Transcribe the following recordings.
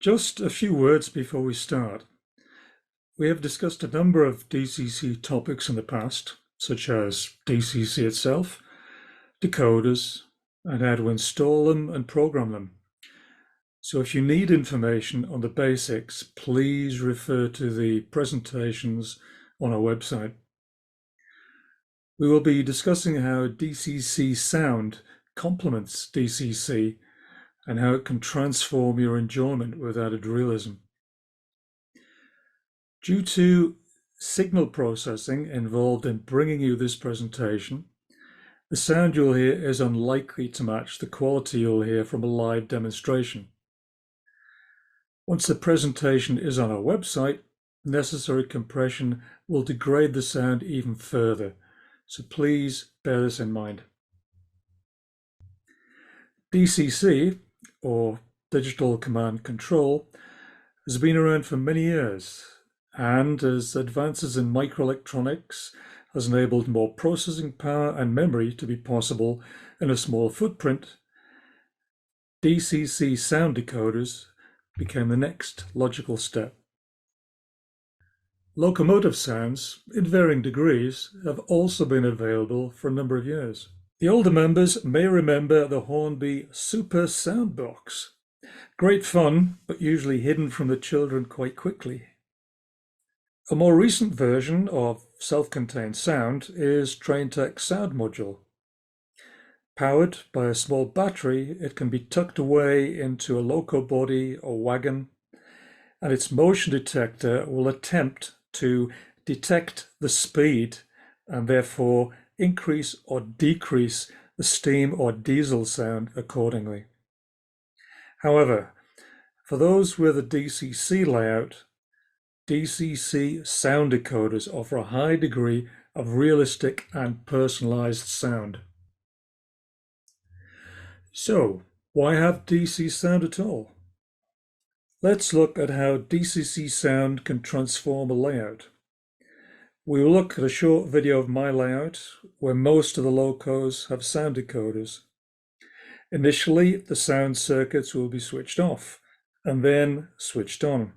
Just a few words before we start. We have discussed a number of DCC topics in the past, such as DCC itself, decoders, and how to install them and program them. So if you need information on the basics, please refer to the presentations on our website. We will be discussing how DCC Sound complements DCC and how it can transform your enjoyment with added realism. Due to signal processing involved in bringing you this presentation, the sound you'll hear is unlikely to match the quality you'll hear from a live demonstration. Once the presentation is on our website, necessary compression will degrade the sound even further, so please bear this in mind. DCC, or Digital Command Control, has been around for many years, and as advances in microelectronics has enabled more processing power and memory to be possible in a small footprint, DCC sound decoders became the next logical step. Locomotive sounds, in varying degrees, have also been available for a number of years. The older members may remember the Hornby Super Sound Box. Great fun, but usually hidden from the children quite quickly. A more recent version of self-contained sound is TrainTech Sound Module. Powered by a small battery, it can be tucked away into a loco body or wagon, and its motion detector will attempt to detect the speed and therefore increase or decrease the steam or diesel sound accordingly. However, for those with a DCC layout, DCC sound decoders offer a high degree of realistic and personalized sound. So, why have DC sound at all? Let's look at how DCC sound can transform a layout. We will look at a short video of my layout where most of the locos have sound decoders. Initially, the sound circuits will be switched off and then switched on.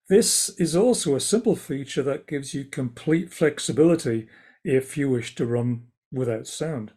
This is also a simple feature that gives you complete flexibility if you wish to run without sound.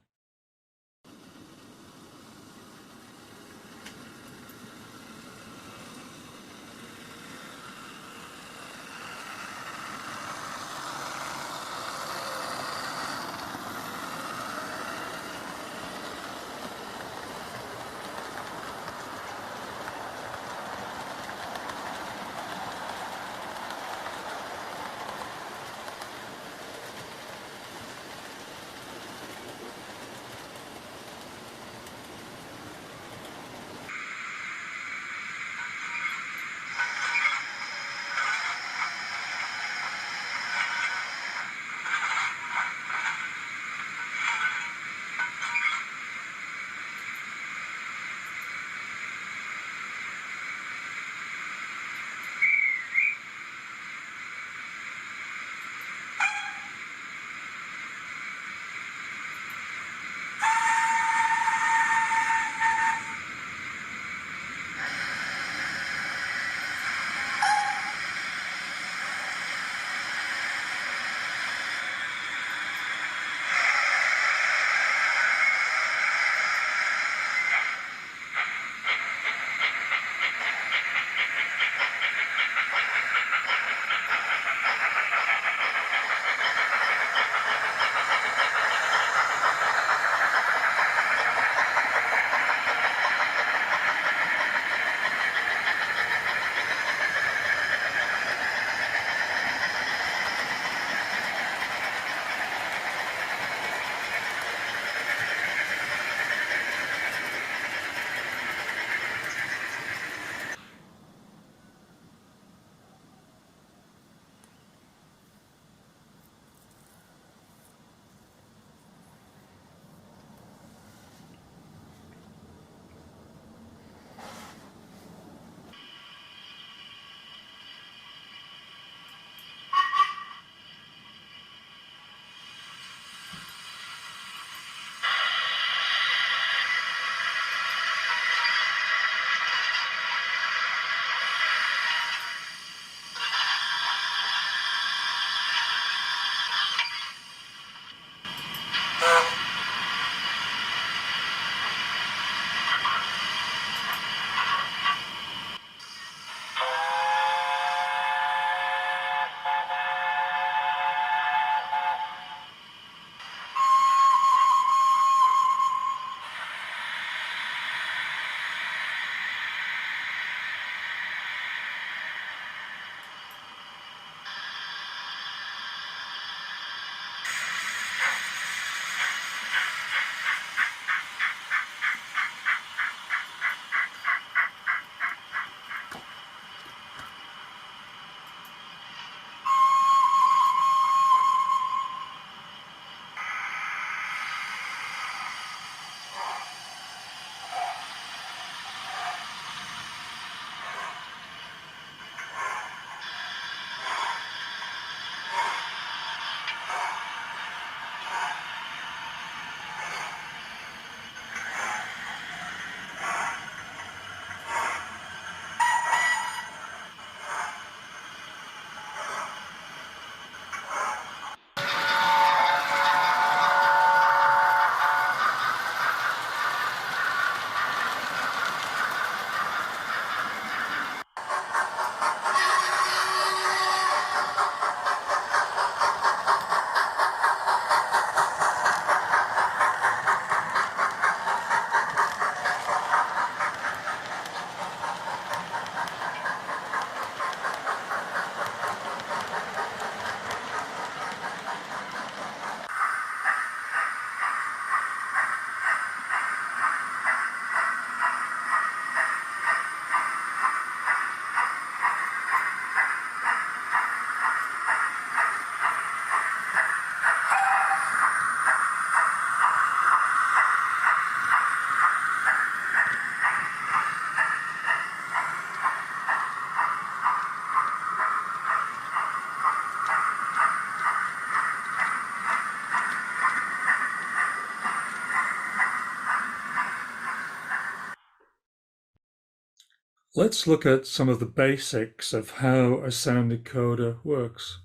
Let's look at some of the basics of how a sound decoder works.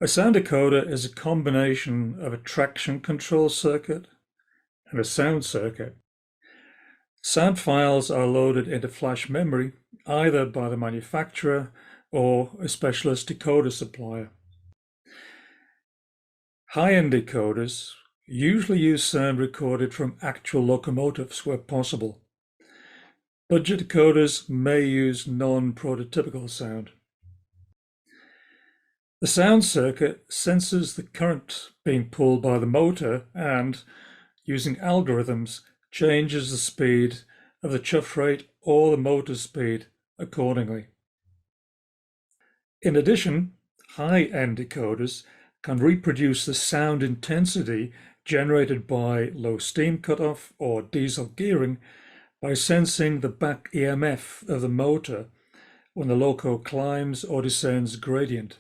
A sound decoder is a combination of a traction control circuit and a sound circuit. Sound files are loaded into flash memory either by the manufacturer or a specialist decoder supplier. High-end decoders usually use sound recorded from actual locomotives where possible. Budget decoders may use non-prototypical sound. The sound circuit senses the current being pulled by the motor and, using algorithms, changes the speed of the chuff rate or the motor speed accordingly. In addition, high-end decoders can reproduce the sound intensity generated by low steam cutoff or diesel gearing by sensing the back EMF of the motor when the loco climbs or descends gradient.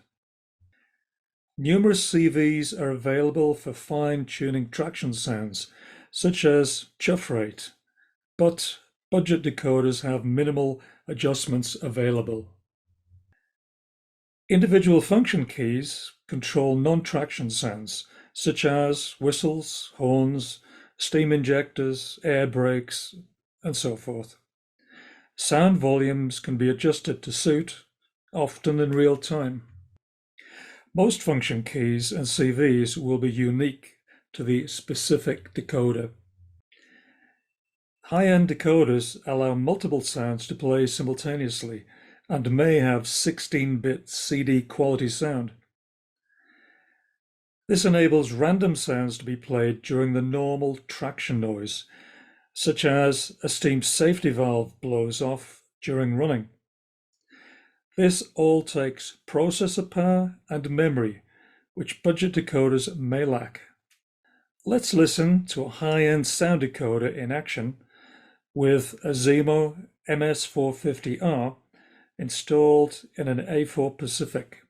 Numerous CVs are available for fine-tuning traction sounds, such as chuff rate, but budget decoders have minimal adjustments available. Individual function keys control non-traction sounds, such as whistles, horns, steam injectors, air brakes, and so forth. Sound volumes can be adjusted to suit, often in real time. Most function keys and CVs will be unique to the specific decoder. High-end decoders allow multiple sounds to play simultaneously and may have 16-bit CD quality sound. This enables random sounds to be played during the normal traction noise, such as a steam safety valve blows off during running. This all takes processor power and memory, which budget decoders may lack. Let's listen to a high-end sound decoder in action with a Zemo MS450R installed in an A4 Pacific.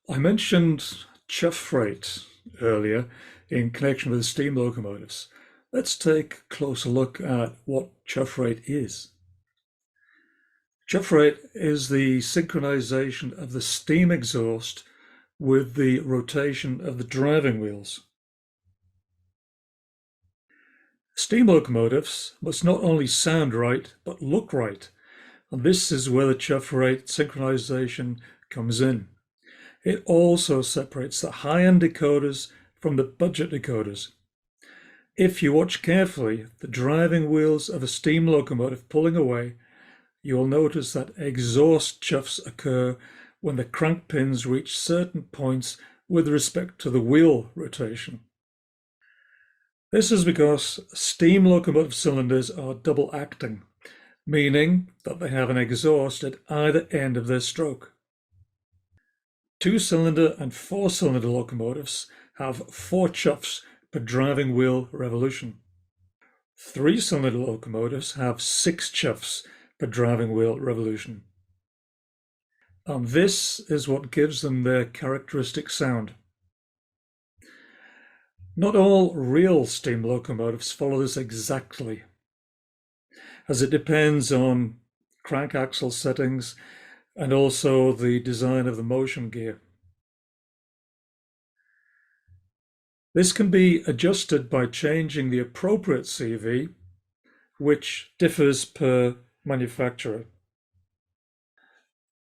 I mentioned CHUFF rate earlier in connection with steam locomotives. Let's take a closer look at what CHUFF rate is. CHUFF rate is the synchronization of the steam exhaust with the rotation of the driving wheels. Steam locomotives must not only sound right, but look right, and this is where the CHUFF rate synchronization comes in. It also separates the high-end decoders from the budget decoders. If you watch carefully the driving wheels of a steam locomotive pulling away, you will notice that exhaust chuffs occur when the crank pins reach certain points with respect to the wheel rotation. This is because steam locomotive cylinders are double acting, meaning that they have an exhaust at either end of their stroke. Two-cylinder and four-cylinder locomotives have 4 chuffs per driving wheel revolution. Three-cylinder locomotives have 6 chuffs per driving wheel revolution. And this is what gives them their characteristic sound. Not all real steam locomotives follow this exactly, as it depends on crank axle settings and also the design of the motion gear. This can be adjusted by changing the appropriate CV, which differs per manufacturer.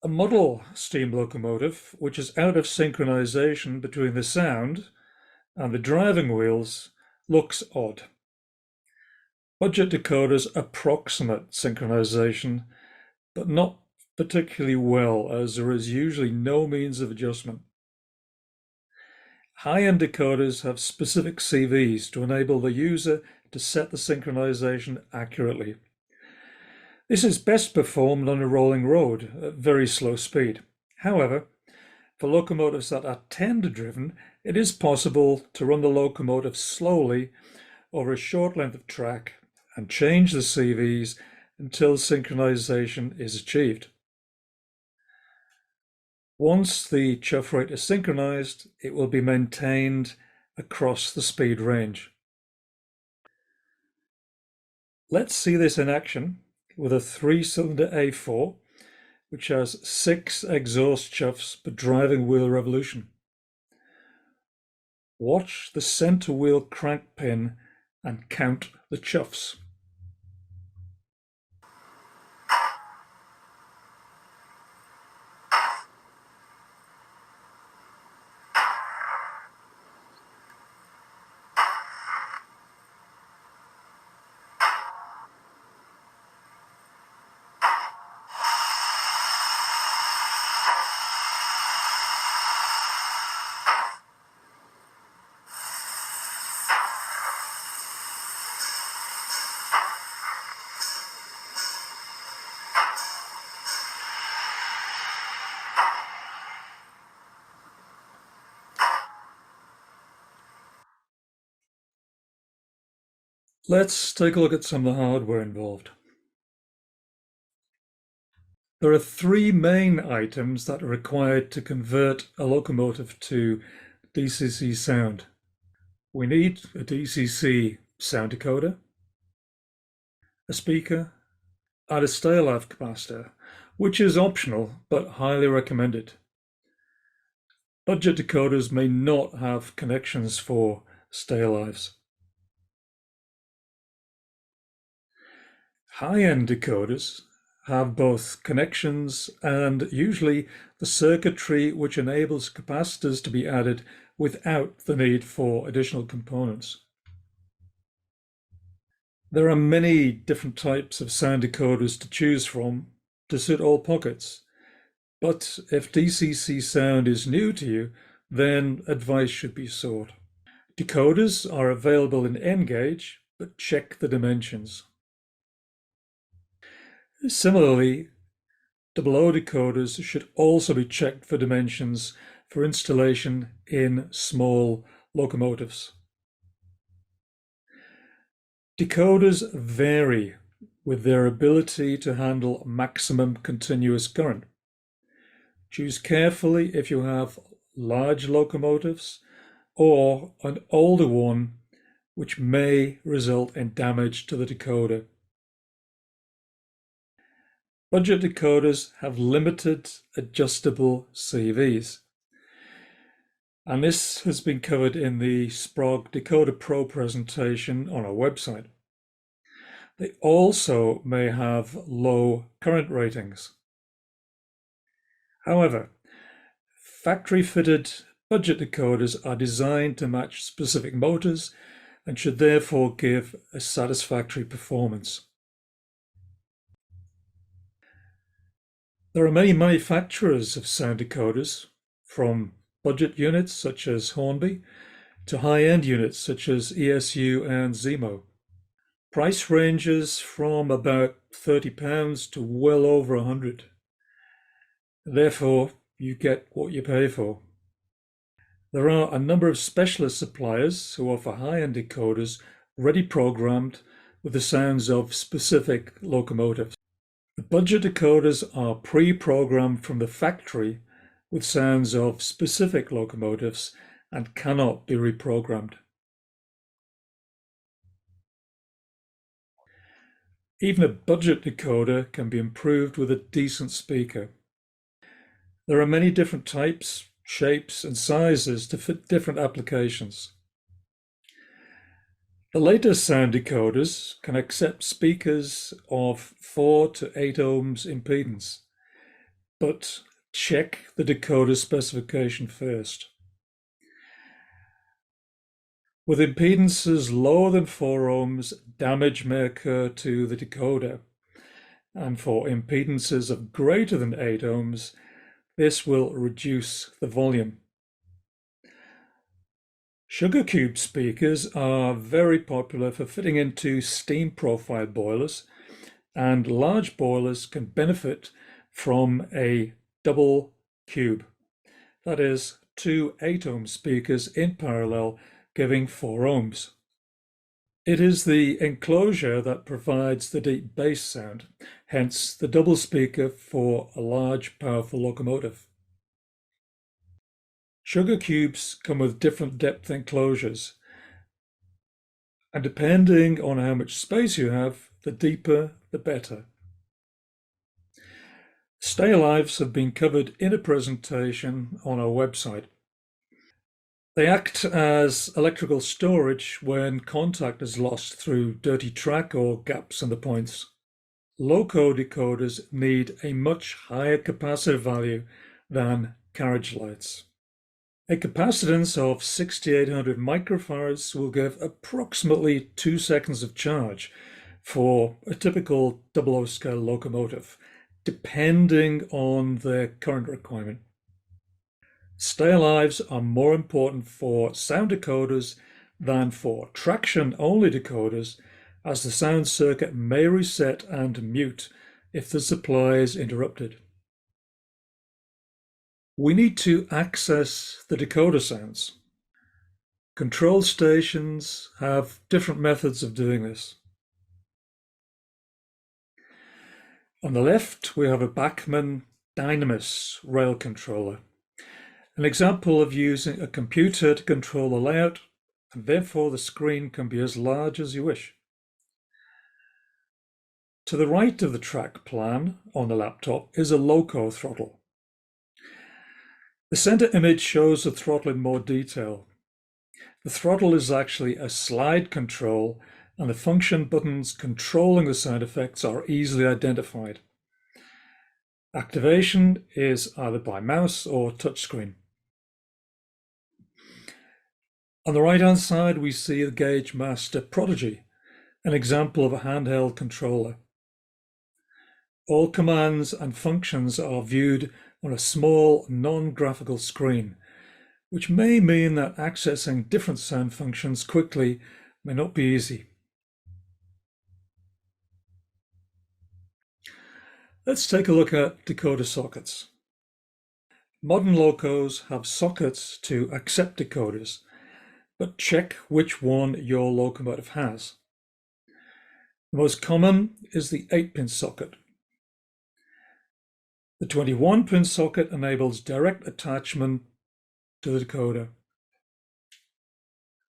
A model steam locomotive, which is out of synchronization between the sound and the driving wheels, looks odd. Budget decoders approximate synchronization, but not particularly well, as there is usually no means of adjustment. High-end decoders have specific CVs to enable the user to set the synchronization accurately. This is best performed on a rolling road at very slow speed. However, for locomotives that are tender-driven, it is possible to run the locomotive slowly over a short length of track and change the CVs until synchronization is achieved. Once the CHUFF rate is synchronized, it will be maintained across the speed range. Let's see this in action with a 3-cylinder A4, which has 6 exhaust chuffs per driving wheel revolution. Watch the center wheel crank pin and count the chuffs. Let's take a look at some of the hardware involved. There are 3 main items that are required to convert a locomotive to DCC Sound. We need a DCC Sound decoder, a speaker, and a stay-alive capacitor, which is optional but highly recommended. Budget decoders may not have connections for stay-alives. High-end decoders have both connections and usually the circuitry which enables capacitors to be added without the need for additional components. There are many different types of sound decoders to choose from to suit all pockets, but if DCC Sound is new to you, then advice should be sought. Decoders are available in N-gauge, but check the dimensions. Similarly, double-O decoders should also be checked for dimensions for installation in small locomotives. Decoders vary with their ability to handle maximum continuous current. Choose carefully if you have large locomotives, or an older one, which may result in damage to the decoder. Budget decoders have limited adjustable CVs, and this has been covered in the Sprague Decoder Pro presentation on our website. They also may have low current ratings. However, factory-fitted budget decoders are designed to match specific motors and should therefore give a satisfactory performance. There are many manufacturers of sound decoders, from budget units such as Hornby to high-end units such as ESU and Zemo. Price ranges from about £30 to well over £100. Therefore, you get what you pay for. There are a number of specialist suppliers who offer high-end decoders ready programmed with the sounds of specific locomotives. The budget decoders are pre-programmed from the factory with sounds of specific locomotives and cannot be reprogrammed. Even a budget decoder can be improved with a decent speaker. There are many different types, shapes, and sizes to fit different applications. The latest sound decoders can accept speakers of 4 to 8 ohms impedance, but check the decoder specification first. With impedances lower than 4 ohms, damage may occur to the decoder, and for impedances of greater than 8 ohms, this will reduce the volume. Sugar cube speakers are very popular for fitting into steam profile boilers, and large boilers can benefit from a double cube. That is, 2 8-ohm speakers in parallel giving 4 ohms. It is the enclosure that provides the deep bass sound, hence the double speaker for a large, powerful locomotive. Sugar cubes come with different depth enclosures, and depending on how much space you have, the deeper, the better. Stay alives have been covered in a presentation on our website. They act as electrical storage when contact is lost through dirty track or gaps in the points. Loco decoders need a much higher capacitor value than carriage lights. A capacitance of 6800 microfarads will give approximately 2 seconds of charge for a typical 00 scale locomotive, depending on their current requirement. Stay alives are more important for sound decoders than for traction-only decoders, as the sound circuit may reset and mute if the supply is interrupted. We need to access the decoder sounds. Control stations have different methods of doing this. On the left, we have a Bachmann Dynamis rail controller, an example of using a computer to control the layout, and therefore the screen can be as large as you wish. To the right of the track plan on the laptop is a loco throttle. The center image shows the throttle in more detail. The throttle is actually a slide control, and the function buttons controlling the sound effects are easily identified. Activation is either by mouse or touchscreen. On the right-hand side, we see the Gauge Master Prodigy, an example of a handheld controller. All commands and functions are viewed on a small, non-graphical screen, which may mean that accessing different sound functions quickly may not be easy. Let's take a look at decoder sockets. Modern locos have sockets to accept decoders, but check which one your locomotive has. The most common is the 8-pin socket. The 21-pin socket enables direct attachment to the decoder.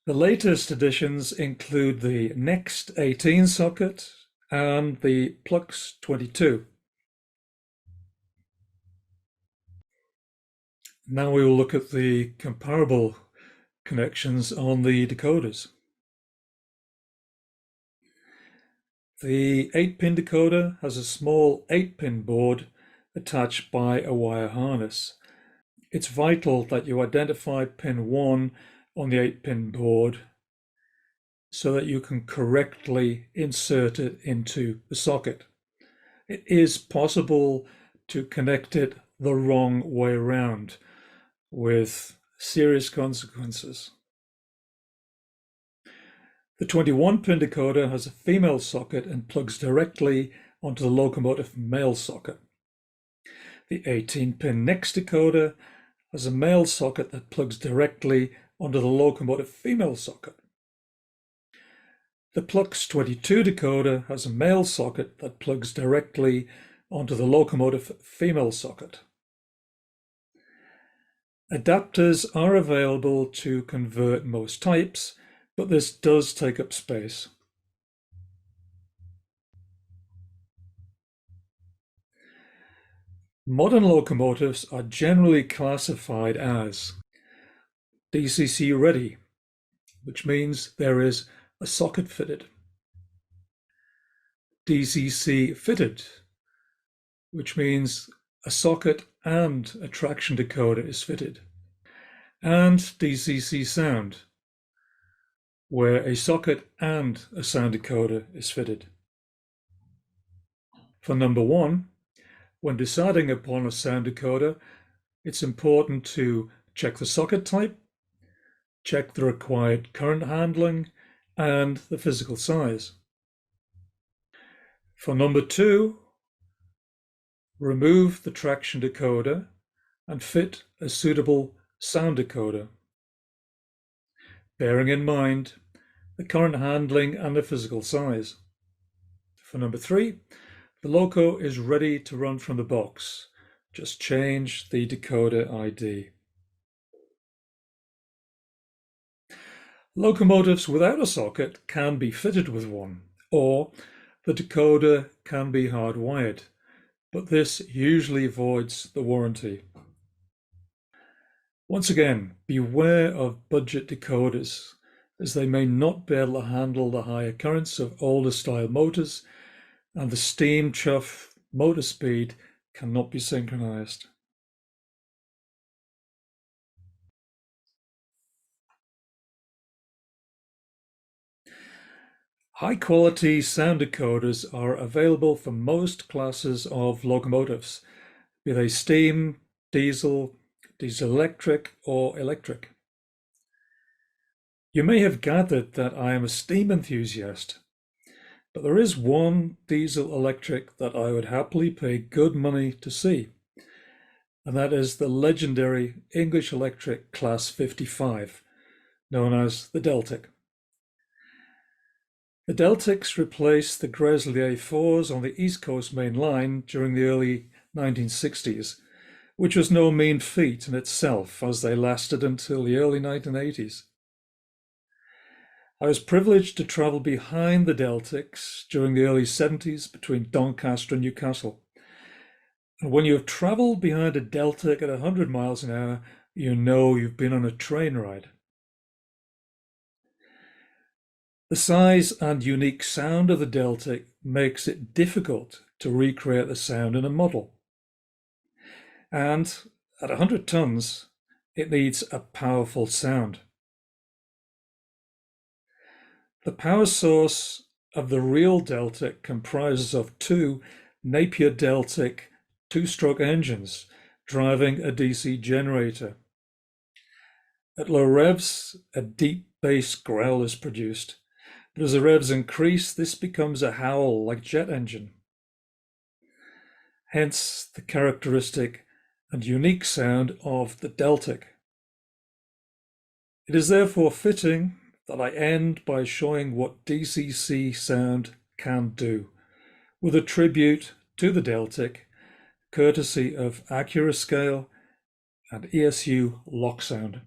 The latest additions include the Next 18 socket and the Plux 22. Now we will look at the comparable connections on the decoders. The 8-pin decoder has a small 8-pin board attached by a wire harness. It's vital that you identify pin 1 on the 8-pin board so that you can correctly insert it into the socket. It is possible to connect it the wrong way around with serious consequences. The 21-pin decoder has a female socket and plugs directly onto the locomotive male socket. The 18-pin Next decoder has a male socket that plugs directly onto the locomotive female socket. The Plux 22 decoder has a male socket that plugs directly onto the locomotive female socket. Adapters are available to convert most types, but this does take up space. Modern locomotives are generally classified as DCC Ready, which means there is a socket fitted. DCC Fitted, which means a socket and a traction decoder is fitted. And DCC Sound, where a socket and a sound decoder is fitted. For number 1, when deciding upon a sound decoder, it's important to check the socket type, check the required current handling, and the physical size. For number 2, remove the traction decoder and fit a suitable sound decoder, bearing in mind the current handling and the physical size. For number 3, the loco is ready to run from the box. Just change the decoder ID. Locomotives without a socket can be fitted with one, or the decoder can be hardwired, but this usually voids the warranty. Once again, beware of budget decoders, as they may not be able to handle the higher currents of older style motors, and the steam CHUFF motor speed cannot be synchronized. High-quality sound decoders are available for most classes of locomotives, be they steam, diesel, diesel-electric, or electric. You may have gathered that I am a steam enthusiast, but there is one diesel-electric that I would happily pay good money to see, and that is the legendary English Electric Class 55, known as the Deltic. The Deltics replaced the Gresley A4s on the East Coast Main Line during the early 1960s, which was no mean feat in itself, as they lasted until the early 1980s. I was privileged to travel behind the Deltics during the early 70s between Doncaster and Newcastle. And when you have traveled behind a Deltic at 100 miles an hour, you know you've been on a train ride. The size and unique sound of the Deltic makes it difficult to recreate the sound in a model. And at 100 tons, it needs a powerful sound. The power source of the real Deltic comprises of 2 Napier Deltic 2-stroke engines driving a DC generator. At low revs, a deep bass growl is produced, but as the revs increase, this becomes a howl like jet engine. Hence the characteristic and unique sound of the Deltic. It is therefore fitting that I end by showing what DCC Sound can do, with a tribute to the Deltic, courtesy of Acura Scale and ESU Lock Sound.